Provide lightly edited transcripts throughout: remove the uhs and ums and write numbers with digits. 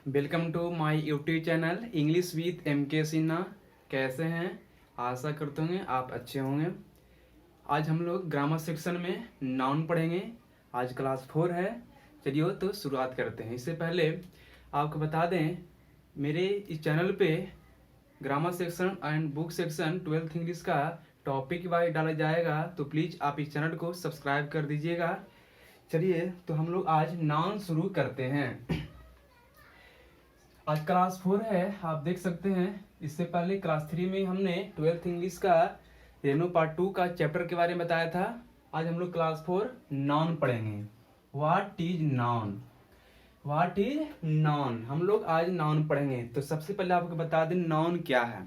Welcome to my YouTube channel English with M K Sinha. कैसे हैं? आशा करते होंगे आप अच्छे होंगे। आज हम लोग ग्रामर सेक्शन में नाउन पढ़ेंगे। आज क्लास 4 है। चलिए तो शुरुआत करते हैं। इससे पहले आपको बता दें, मेरे इस चैनल पे grammar section and book section 12th English का टॉपिक वाइज डाला जाएगा, तो प्लीज़ आप इस चैनल को सब्सक्राइब कर दीजिएगा। चलिए तो हम लोग आज नाउन शुरू करते हैं। आज क्लास 4 है, आप देख सकते हैं। इससे पहले क्लास 3 में हमने 12th इंग्लिश का रेनो पार्ट 2 का चैप्टर के बारे में बताया था। आज हम लोग क्लास 4 नाउन पढ़ेंगे। What is noun? What is noun? हम लोग आज नाउन पढ़ेंगे। तो सबसे पहले आपको बता दें नाउन क्या है।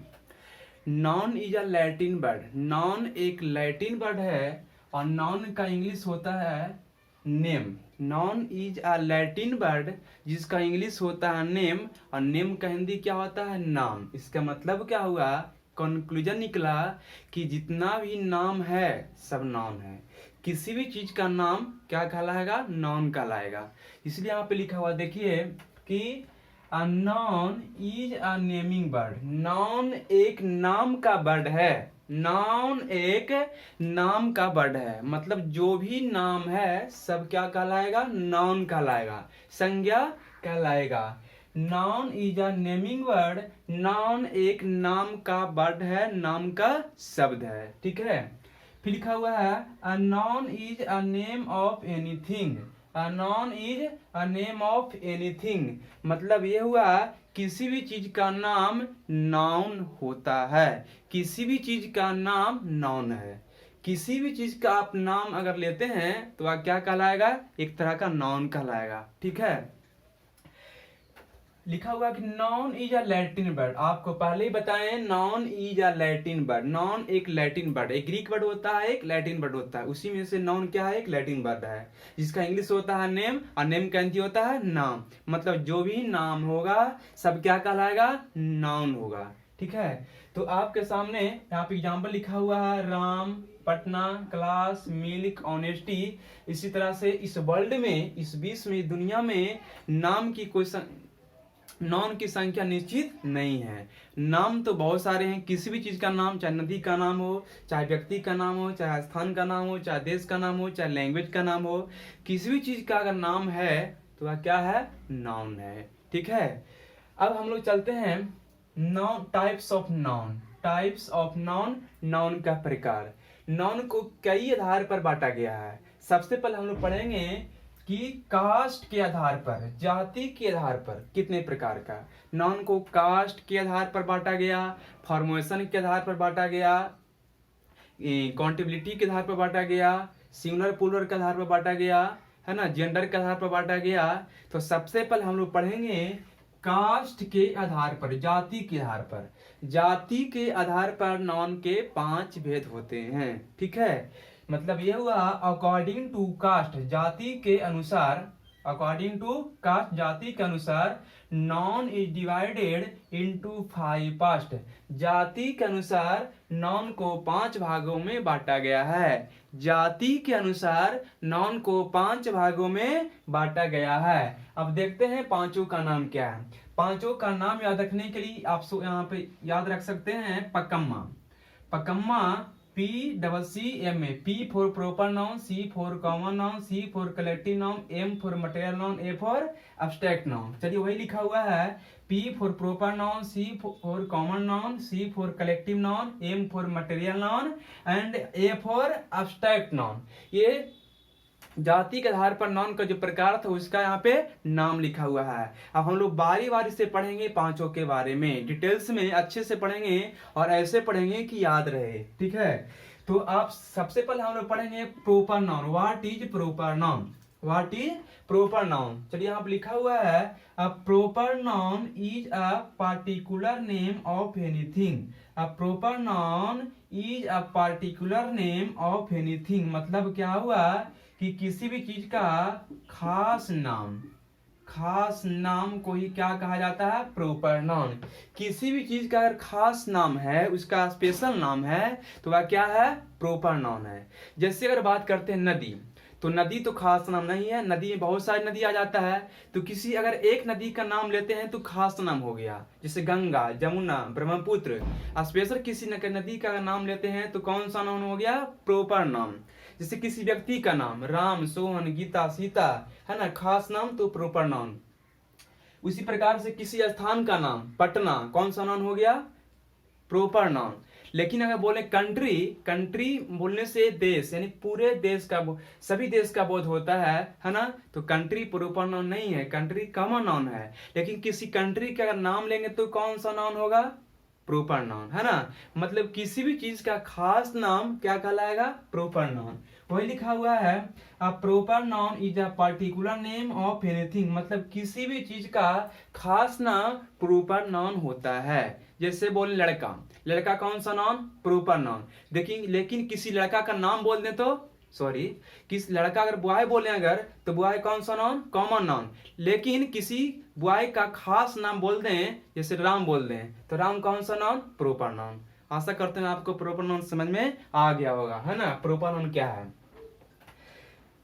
Noun is a Latin word. Noun एक लैटिन वर्ड है और नाउन का इंग्लिश होता है name. Noun is a Latin word जिसका इंग्लिश होता है नेम, और नेम का हिंदी क्या होता है? नाम। इसका मतलब क्या हुआ? कंक्लूजन निकला कि जितना भी नाम है सब नाउन है। किसी भी चीज का नाम क्या कहलाएगा? नाउन कहलाएगा। इसलिए यहाँ पे लिखा हुआ देखिए कि a noun is a naming word. Noun एक नाम का वर्ड है। नाउन एक नाम का वर्ड है, मतलब जो भी नाम है सब क्या कहलाएगा? नाउन कहलाएगा, संज्ञा कहलाएगा। Noun is a naming word. Noun एक नाम का वर्ड है, नाम का शब्द है। ठीक है। फिर लिखा हुआ है a noun is a name of anything. A noun is a name of anything, मतलब ये हुआ किसी भी चीज का नाम नाउन होता है। किसी भी चीज का नाम नाउन है। किसी भी चीज का आप नाम अगर लेते हैं तो वह क्या कहलाएगा? एक तरह का नाउन कहलाएगा। ठीक है। लिखा हुआ कि noun is a Latin word. आपको पहले ही बताएं noun is a Latin word. Noun एक लैटिन वर्ड, एक ग्रीक वर्ड होता है, एक लैटिन वर्ड होता है। उसी में से नाउन क्या है? एक लैटिन वर्ड है जिसका इंग्लिश होता है नेम, और नेम का हिंदी होता है नाम। मतलब जो भी नाम होगा सब क्या कहलाएगा? नाउन होगा। ठीक है। तो आपके सामने यहाँ पे एग्जाम्पल लिखा हुआ है Ram, Patna, class, milk, honesty. इसी तरह से इस वर्ल्ड में, इस विश्व में, दुनिया में नाम की कोई नाउन की संख्या निश्चित नहीं है। नाम तो बहुत सारे हैं। किसी भी चीज का नाम, चाहे नदी का नाम हो, चाहे व्यक्ति का नाम हो, चाहे स्थान का नाम हो, चाहे देश का नाम हो, चाहे लैंग्वेज का नाम हो, किसी भी चीज का अगर नाम है तो वह क्या है? नाउन है। ठीक है। अब हम लोग चलते हैं noun, types of noun. Types of noun, noun का प्रकार। नाउन को कई आधार पर बांटा गया है। सबसे पहले हम लोग पढ़ेंगे कि कास्ट के आधार पर, जाति के आधार पर कितने प्रकार का नाउन को कास्ट के आधार पर बांटा गया, फॉर्मेशन के आधार पर बांटा गया, काउंटेबिलिटी के आधार पर बांटा गया, सिंगुलर प्लूरल के आधार पर बांटा गया, है ना, जेंडर के आधार पर बांटा गया। तो सबसे पहले हम लोग पढ़ेंगे कास्ट के आधार पर, जाति के आधार पर। जाति के आधार पर नाउन के 5 भेद होते हैं। ठीक है। मतलब यह हुआ अकॉर्डिंग टू कास्ट, जाति के अनुसार। अकॉर्डिंग टू कास्ट, जाति के अनुसार noun is divided into 5 part. जाति के अनुसार नाउन को 5 भागों में बांटा गया है। जाति के अनुसार नाउन को 5 भागों में बांटा गया है। अब देखते हैं पांचों का नाम क्या है। पांचों का नाम याद रखने के लिए आप यहाँ पे याद रख सकते हैं पकम्मा। पकम्मा, PCCMA। P for proper noun, C for common noun, C for collective noun, M for material noun, A for abstract noun. चलिए वही लिखा हुआ है P for proper noun, C for common noun, C for collective noun, M for material noun and A for abstract noun. ये जाति के आधार पर noun का जो प्रकार था उसका यहाँ पे नाम लिखा हुआ है। अब हम लोग बारी बारी से पढ़ेंगे पांचों के बारे में, डिटेल्स में अच्छे से पढ़ेंगे और ऐसे पढ़ेंगे कि याद रहे। ठीक है। तो आप सबसे पहले हम लोग पढ़ेंगे proper noun. What is proper noun? What is proper noun? चलिए यहाँ पे लिखा हुआ है a proper noun is a particular name of anything. A proper noun is a particular name of anything, मतलब क्या हुआ कि किसी भी चीज का खास नाम, खास नाम को ही क्या कहा जाता है? Proper noun. किसी भी चीज का अगर खास नाम है, उसका स्पेशल नाम है, तो वह क्या है? प्रॉपर नाउन है। जैसे अगर बात करते हैं नदी, तो नदी तो खास नाम नहीं है, नदी में बहुत सारी नदी आ जाता है। तो किसी अगर एक नदी का नाम लेते हैं तो खास नाम हो गया, जैसे गंगा, जमुना, ब्रह्मपुत्र। स्पेशल किसी नदी का नाम लेते हैं तो कौन सा नाम हो गया? प्रोपर नाम। जैसे किसी व्यक्ति का नाम राम, सोहन, गीता, सीता, है ना, खास नाम तो प्रोपर नाम। उसी प्रकार से किसी स्थान का नाम पटना, कौन सा नाम हो गया? Proper noun. लेकिन अगर बोले कंट्री, कंट्री बोलने से देश यानी पूरे देश का, सभी देश का बोध होता है ना, तो कंट्री प्रोपर नाउन नहीं है, कंट्री कॉमन नाउन है। लेकिन किसी कंट्री का अगर नाम लेंगे तो कौन सा नाउन होगा? प्रोपर नाउन, है ना। मतलब किसी भी चीज का खास नाम क्या कहलाएगा? Proper noun. वही लिखा हुआ है, a proper noun is a particular name of anything. मतलब किसी भी चीज का खास नाम प्रोपर नाउन होता है। जैसे बोले लड़का, लड़का कौन सा नाउन? Proper noun. देखिए, लेकिन किसी लड़का का नाम बोल दें तो किस लड़का अगर बॉय बोले अगर तो बॉय कौन सा नाउन? Common noun. लेकिन किसी बॉय का खास नाम बोल दें, जैसे राम बोल दें तो राम कौन सा नाउन? Proper noun. आशा करते हैं आपको प्रोपर नाउन समझ में आ गया होगा, है ना, प्रोपर नाउन क्या है।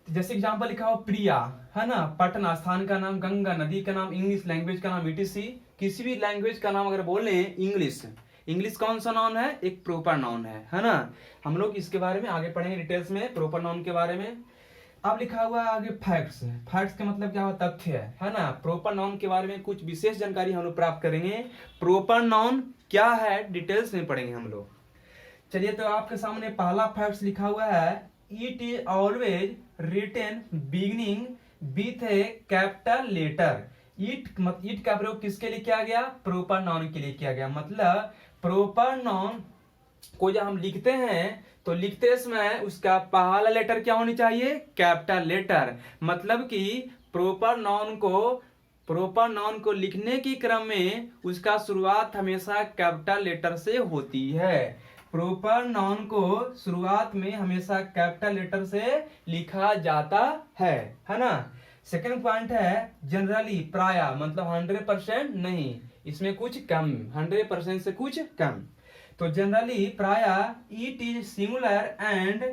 जैसे एग्जांपल लिखा हो प्रिया, है ना, पटना स्थान का नाम, गंगा नदी का नाम, इंग्लिश लैंग्वेज का नाम, ईटीसी। किसी भी लैंग्वेज का नाम अगर बोले, इंग्लिश, इंग्लिश कौन सा नाउन है? एक प्रोपर नाउन है ना। हम लोग इसके बारे में आगे पढ़ेंगे डिटेल्स में प्रोपर नाउन के बारे में। अब लिखा हुआ है आगे फैक्ट्स। फैक्ट्स का मतलब क्या होता है? तथ्य, है ना। प्रोपर नाउन के बारे में कुछ विशेष जानकारी हम लोग प्राप्त करेंगे। प्रोपर नाउन क्या है डिटेल्स में पढ़ेंगे हम लोग। चलिए, तो आपके सामने पहला फैक्ट्स लिखा हुआ है, it is always written beginning with a capital letter. It का प्रयोग किसके लिए किया गया? प्रोपर नाउन के लिए किया गया। मतलब प्रोपर नाउन को जब हम लिखते हैं तो लिखते समय उसका पहला लेटर क्या होनी चाहिए? Capital letter. मतलब कि प्रोपर नाउन को लिखने के क्रम में उसका शुरुआत हमेशा कैपिटल लेटर से होती है। प्रोपर नाउन को शुरुआत में हमेशा कैपिटल लेटर से लिखा जाता है ना। सेकंड पॉइंट है जनरली, प्राय, मतलब 100% नहीं, इसमें कुछ कम, 100% से कुछ कम। तो जनरली, प्राय, it is singular and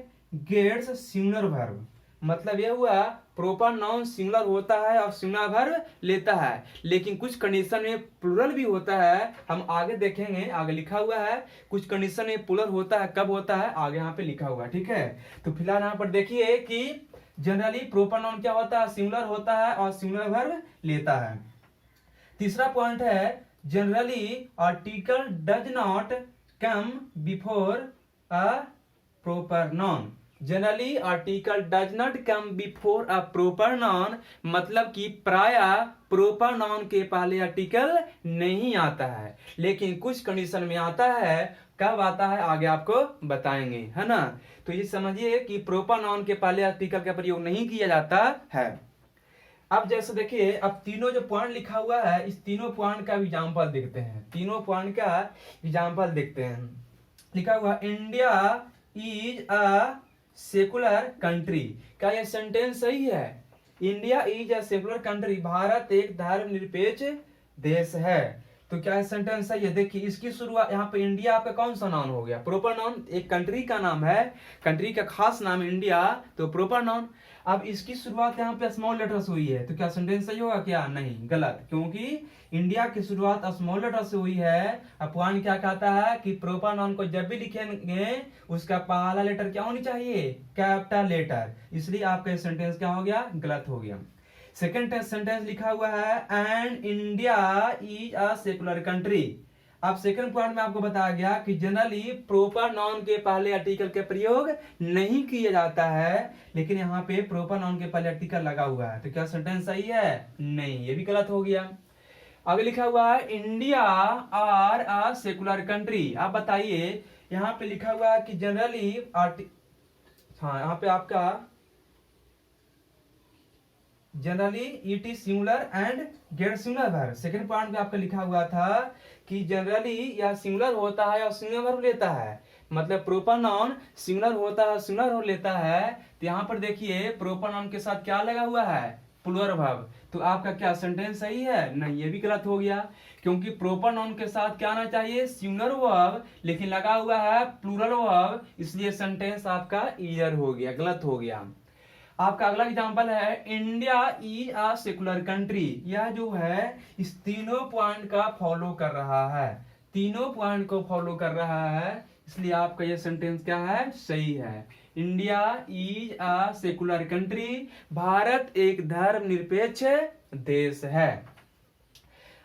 gets singular verb. मतलब यह हुआ प्रोपर नाउन सिंगुलर होता है और सिंगुलर वर्ब लेता है, लेकिन कुछ कंडीशन में प्लूरल भी होता है। हम आगे देखेंगे, आगे लिखा हुआ है कुछ कंडीशन में प्लूरल होता है, कब होता है आगे यहाँ पे लिखा हुआ है, ठीक है। तो फिलहाल यहाँ पर देखिए कि जनरली प्रोपर नाउन क्या होता है? सिंगुलर होता है और सिंगुलर वर्ब लेता है। तीसरा पॉइंट है generally article does not come before a proper noun. Generally article does not come before a proper noun, मतलब कि प्राय प्रोपर नाउन के पहले आर्टिकल नहीं आता है, लेकिन कुछ कंडीशन में आता है। कब आता है आगे आपको बताएंगे, है ना। तो ये समझिए कि प्रोपर नाउन के पहले आर्टिकल का प्रयोग नहीं किया जाता है। अब जैसे देखिए, अब तीनों जो पॉइंट लिखा हुआ है, इस तीनों पॉइंट का एग्जांपल देखते हैं। तीनों पॉइंट का एग्जांपल देखते हैं। लिखा हुआ India is a secular country. क्या यह सेंटेंस सही है? India is a secular country, Bharat एक धर्मनिरपेक्ष देश है। तो क्या सेंटेंस सही है? देखिए, इसकी शुरुआत यहाँ पे इंडिया पे कौन सा नाउन हो गया? Proper noun. एक कंट्री का नाम है, कंट्री का खास नाम इंडिया, तो प्रोपर नाउन। अब इसकी शुरुआत यहाँ पे स्मॉल लेटर से हुई है, तो क्या सेंटेंस सही होगा? क्या नहीं, गलत, क्योंकि इंडिया की शुरुआत स्मॉल लेटर से हुई है। अब पॉइंट क्या कहता है कि प्रोपर नाउन को जब भी लिखेंगे उसका पहला लेटर क्या होनी चाहिए? Capital letter. इसलिए आपका सेंटेंस क्या हो गया? गलत हो गया। सेकेंड सेंटेंस लिखा हुआ है and India is a secular country. अब सेकंड पॉइंट में आपको बताया गया कि जनरली प्रोपर नाउन के पहले आर्टिकल के प्रयोग नहीं किया जाता है, लेकिन यहाँ पे प्रोपर नाउन के पहले आर्टिकल लगा हुआ है। तो क्या सेंटेंस सही है? नहीं, ये भी गलत हो गया। आगे लिखा हुआ है India are a secular country. आप बताइए, यहाँ पे लिखा हुआ है कि जनरली हाँ, यहाँ पे आपका generally it is singular and get singular verb. Second point में आपका लिखा हुआ था कि जनरली यह सिंगुलर होता है और सिंगुलर वर्ब लेता है। मतलब प्रोपर नाउन सिंगुलर होता है, सिंगुलर वर्ब लेता है। तो यहाँ पर देखिए प्रोपर नाउन के साथ क्या लगा हुआ है? Plural verb. तो आपका क्या सेंटेंस सही है? नहीं, ये भी गलत हो गया, क्योंकि प्रोपर नाउन के साथ क्या आना चाहिए? सिंगुलर वर्ब, लेकिन लगा हुआ है प्लूरल वर्ब, इसलिए सेंटेंस आपका ईयर हो गया, गलत हो गया। आपका अगला एग्जांपल है India is a secular country. यह जो है इस तीनों पॉइंट का फॉलो कर रहा है, तीनों पॉइंट को फॉलो कर रहा है, इसलिए आपका ये सेंटेंस क्या है, सही है। India is a secular country, Bharat एक धर्मनिरपेक्ष देश है।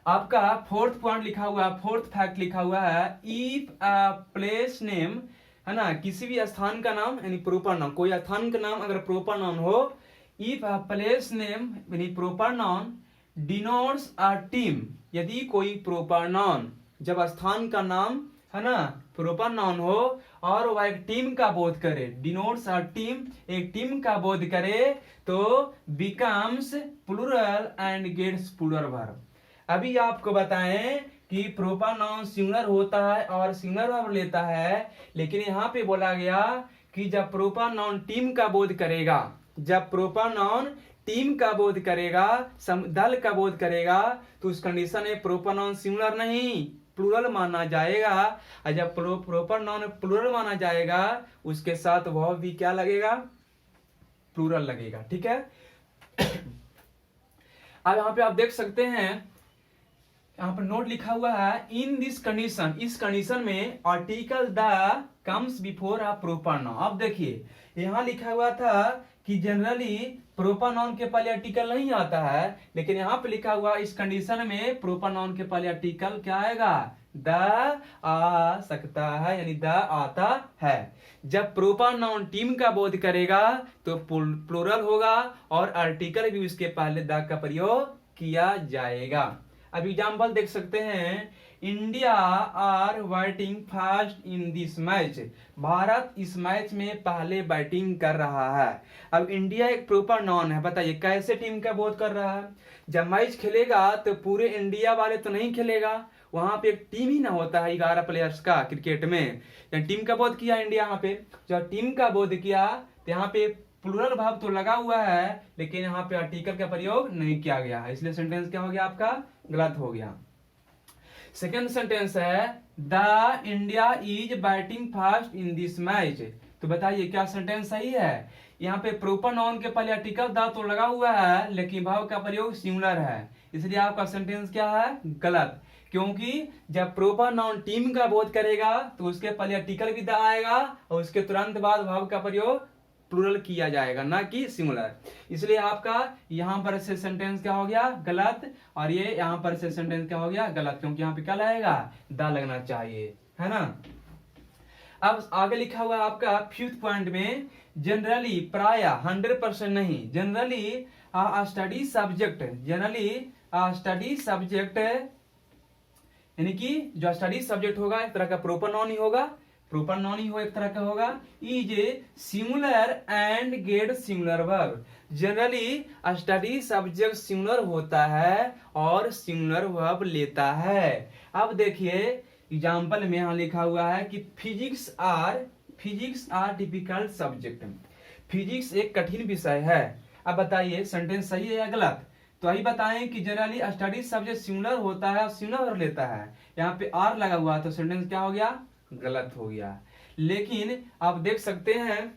आपका फोर्थ पॉइंट लिखा हुआ है, फोर्थ फैक्ट लिखा हुआ है, इफ अ प्लेस नेम, है ना, किसी भी स्थान का नाम यानी प्रोपर नाउन, कोई स्थान का नाम अगर प्रोपर नाउन हो, इफ अ प्लेस नेम यानी proper noun denotes a team, यदि कोई प्रोपर नाउन जब स्थान का नाम, है ना, प्रोपर नाउन हो और वह एक टीम का बोध करे, डिनोट्स अ टीम, एक टीम का बोध करे, तो becomes plural and gets plural verb. अभी आपको बताएं कि प्रोपर नाउन सिंगुलर होता है और सिंगुलर वर्ब लेता है, लेकिन यहाँ पे बोला गया कि जब प्रोपर नाउन टीम का बोध करेगा, जब प्रोपर नाउन टीम का बोध करेगा, दल का बोध करेगा, तो उस कंडीशन में प्रोपर नाउन सिंगुलर नहीं प्लूरल माना जाएगा। और जब प्रोपर नाउन प्लूरल माना जाएगा, उसके साथ वह भी क्या लगेगा, प्लूरल लगेगा। ठीक है। अब यहाँ पे आप देख सकते हैं, यहाँ पर नोट लिखा हुआ है, इन दिस कंडीशन, इस कंडीशन में article the comes before a proper noun. अब देखिए यहाँ लिखा हुआ था कि जनरली प्रोपर नाउन के पहले आर्टिकल नहीं आता है, लेकिन यहाँ पे लिखा हुआ इस कंडीशन में प्रोपर नाउन के पहले आर्टिकल क्या आएगा, द आ सकता है, यानी द आता है। जब प्रोपर नाउन टीम का बोध करेगा तो प्लूरल होगा और आर्टिकल भी उसके पहले द का प्रयोग किया जाएगा। अब एग्जाम्पल देख सकते हैं, India are batting first in this match, भारत इस मैच में पहले बैटिंग कर रहा है। अब इंडिया एक प्रॉपर नाउन है, बताइए कैसे टीम का बोध कर रहा है। जब मैच खेलेगा तो पूरे इंडिया वाले तो नहीं खेलेगा, वहां पे एक टीम ही ना होता है 11 प्लेयर्स का क्रिकेट में, टीम का बोध किया इंडिया। यहाँ पे जब टीम का बोध किया तो यहाँ पे प्लूरल भाव तो लगा हुआ है, लेकिन यहाँ पे आर्टिकल का प्रयोग नहीं किया गया है, इसलिए सेंटेंस क्या हो गया, आपका गलत हो गया। सेकेंड सेंटेंस है, the India is batting fast in this match, तो बताइए क्या सेंटेंस सही है। यहाँ पे प्रॉपर नाउन के पहले आर्टिकल द तो लगा हुआ है, लेकिन भाव का प्रयोग सिंगुलर है, इसलिए आपका सेंटेंस क्या है, गलत। क्योंकि जब प्रॉपर नाउन टीम का बोध करेगा तो उसके पहले आर्टिकल भी द आएगा और उसके तुरंत बाद भाव का प्रयोग प्लूरल किया जाएगा, ना कि सिंगुलर। इसलिए आपका यहाँ पर से सेंटेंस क्या हो गया, गलत, और ये यहाँ पर से सेंटेंस क्या हो गया, गलत, क्योंकि यहाँ पे क्या लगेगा, द लगना चाहिए, है ना। अब आगे लिखा हुआ आपका फिफ्थ पॉइंट में, जनरली प्राय 100% नहीं, generally study subject, generally study subject, यानी कि जो स्टडी सब्जेक्ट होगा एक तरह का प्रॉपर नाउन ही होगा, प्रॉपर नाउन ही हो एक तरह का होगा, is singular and get singular verb. Generally study subject singular होता है और सिंगुलर वर्ब लेता है। अब देखिए एग्जांपल में यहाँ लिखा हुआ है कि physics are difficult subject, physics एक कठिन विषय है। अब बताइए सेंटेंस सही है या गलत। तो अभी बताएं कि जनरली स्टडी सब्जेक्ट सिंगुलर होता है और सिंगुलर वर्ब लेता है, यहाँ पे आर लगा हुआ है, तो सेंटेंस क्या हो गया, गलत हो गया। लेकिन आप देख सकते हैं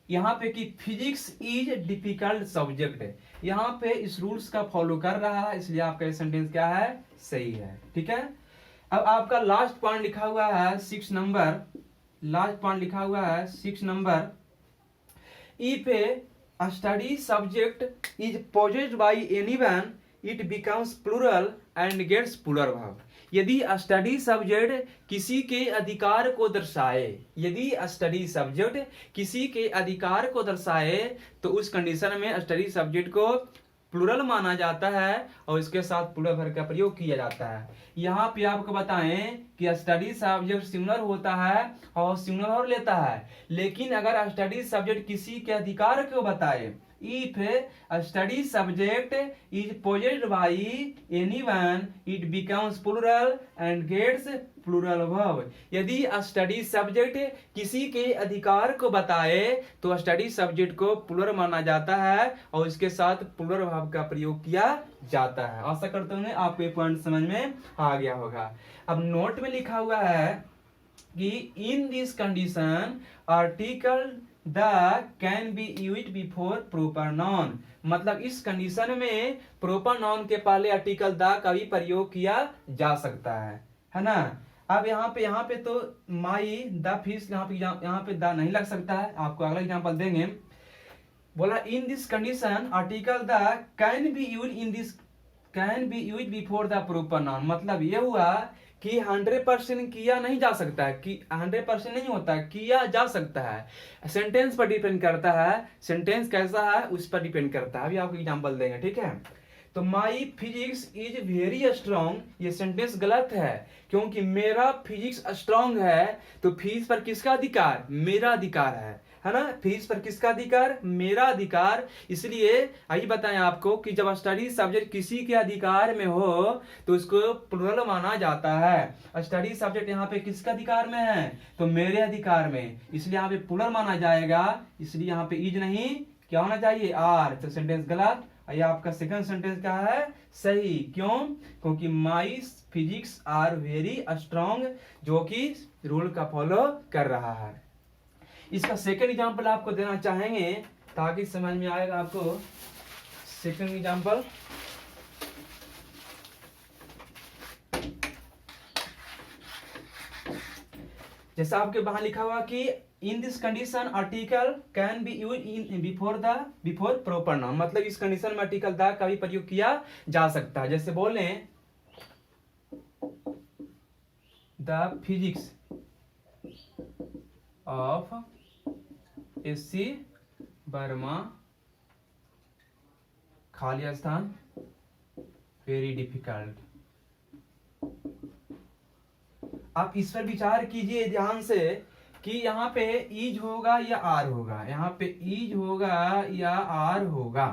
यहाँ पे कि फिजिक्स इज डिफिकल्ट सब्जेक्ट है, यहाँ पे इस रूल्स का फॉलो कर रहा है, इसलिए आपका ये सेंटेंस क्या है, सही है। ठीक है। अब आपका लास्ट पॉइंट लिखा हुआ है 6 नंबर, लास्ट पॉइंट लिखा हुआ है 6 number, if a study subject is possessed by anyone it becomes plural and gets plural verb. यदि स्टडी सब्जेक्ट किसी के अधिकार को दर्शाए, यदि स्टडी सब्जेक्ट किसी के अधिकार को दर्शाए तो उस कंडीशन में स्टडी सब्जेक्ट को प्लूरल माना जाता है और इसके साथ प्लूरल वर्ब का प्रयोग किया जाता है। यहाँ पे आपको बताएं कि स्टडी सब्जेक्ट सिंगुलर होता है और सिंगुलर वर्ब लेता है, लेकिन अगर स्टडी सब्जेक्ट किसी के अधिकार को बताए, if a study subject is possessed by anyone it becomes plural and gets plural verb। यदि स्टडी सब्जेक्ट किसी के अधिकार को बताए तो स्टडी सब्जेक्ट को प्लूरल माना जाता है और इसके साथ प्लूरल वर्ब का प्रयोग किया जाता है। आशा करता हूँ आपको ये पॉइंट समझ में आ गया होगा। अब नोट में लिखा हुआ है कि in this condition article the can be used before proper noun, मतलब इस कंडीशन में प्रॉपर नाउन के पहले आर्टिकल द का भी प्रयोग किया जा सकता है ना। अब यहाँ पे तो माई द फिश, यहाँ पे द नहीं लग सकता है। आपको अगला एग्जांपल देंगे। बोला in this condition article the can be used in this can be used before the proper noun, मतलब ये हुआ कि 100% किया नहीं जा सकता है, कि 100% नहीं होता, किया जा सकता है। सेंटेंस पर डिपेंड करता है, सेंटेंस कैसा है उस पर डिपेंड करता है। अभी आपको एग्जांपल देंगे, ठीक है। तो माई फिजिक्स इज वेरी स्ट्रॉन्ग, ये सेंटेंस गलत है, क्योंकि मेरा फिजिक्स स्ट्रॉन्ग है। तो फिजिक्स पर किसका अधिकार? मेरा अधिकार है ना। फिजिक्स पर किसका अधिकार? मेरा अधिकार। इसलिए आइए बताएं आपको कि जब स्टडी सब्जेक्ट किसी के अधिकार में हो तो उसको प्लुरल माना जाता है। स्टडी सब्जेक्ट यहाँ पे किसके अधिकार में है? तो मेरे अधिकार में, इसलिए यहाँ पे प्लुरल माना जाएगा। इसलिए यहाँ पे इज नहीं, क्या होना चाहिए? आर। तो सेंटेंस गलत। ये आपका सेकंड सेंटेंस क्या है? सही। क्यों? क्योंकि माई फिजिक्स आर वेरी स्ट्रॉन्ग, जो कि रूल का फॉलो कर रहा है। इसका सेकंड एग्जांपल आपको देना चाहेंगे ताकि समझ में आएगा आपको। सेकंड एग्जांपल, जैसा आपके वहां लिखा हुआ कि in this condition article can be used in before proper noun, मतलब इस कंडीशन में आर्टिकल द का भी प्रयोग किया जा सकता है। जैसे बोले the physics of S C Verma खाली स्थान वेरी डिफिकल्ट। आप इस पर विचार कीजिए ध्यान से कि यहाँ पे इज होगा या आर होगा, यहाँ पे इज होगा या आर होगा।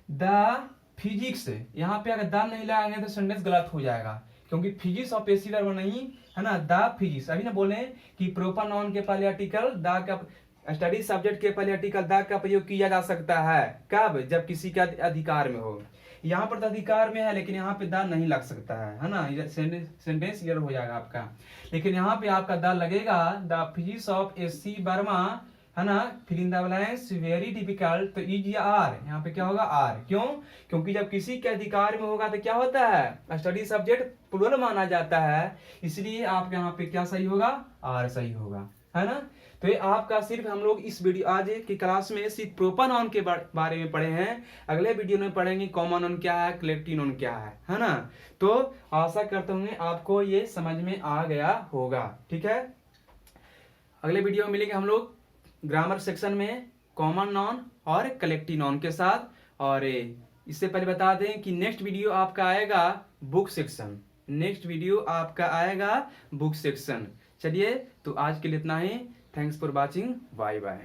द फिजिक्स, यहाँ पे अगर द नहीं लगाएंगे तो सेंटेंस गलत हो जाएगा, क्योंकि फिजिक्स ऑफ एसी वर्ब नहीं है ना। द फिजिक्स, अभी ना बोले कि प्रॉपर नाउन के पहले आर्टिकल द का, स्टडी सब्जेक्ट के पहले आर्टिकल द का प्रयोग किया जा सकता है। कब? जब किसी का अधिकार में हो। यहाँ पर तो अधिकार में है, लेकिन यहाँ पे द नहीं लग सकता है ना। सेंटेंस क्लियर हो जाएगा आपका। लेकिन यहाँ पे आपका द लगेगा। The physics of S C Verma, है ना, fill in the blanks very difficult. तो इज या आर, यहाँ पे क्या होगा? आर। क्यों? क्योंकि जब किसी के अधिकार में होगा तो क्या होता है? स्टडी सब्जेक्ट प्लुरल माना जाता है। इसलिए आपके यहाँ पे क्या सही होगा? आर सही होगा, है ना। तो ये आपका सिर्फ हम लोग इस वीडियो आज की क्लास में सिर्फ प्रॉपर नाउन के बारे में पढ़े हैं। अगले वीडियो में पढ़ेंगे कॉमन नाउन क्या है, कलेक्टिव नाउन क्या है ना। तो आशा करते होंगे आपको ये समझ में आ गया होगा, ठीक है। अगले वीडियो में मिलेंगे हम लोग ग्रामर सेक्शन में कॉमन नाउन और कलेक्टिव नाउन के साथ। और इससे पहले बता दें कि नेक्स्ट वीडियो आपका आएगा बुक सेक्शन। नेक्स्ट वीडियो आपका आएगा बुक सेक्शन। चलिए, तो आज के लिए इतना ही। Thanks for watching. Bye bye.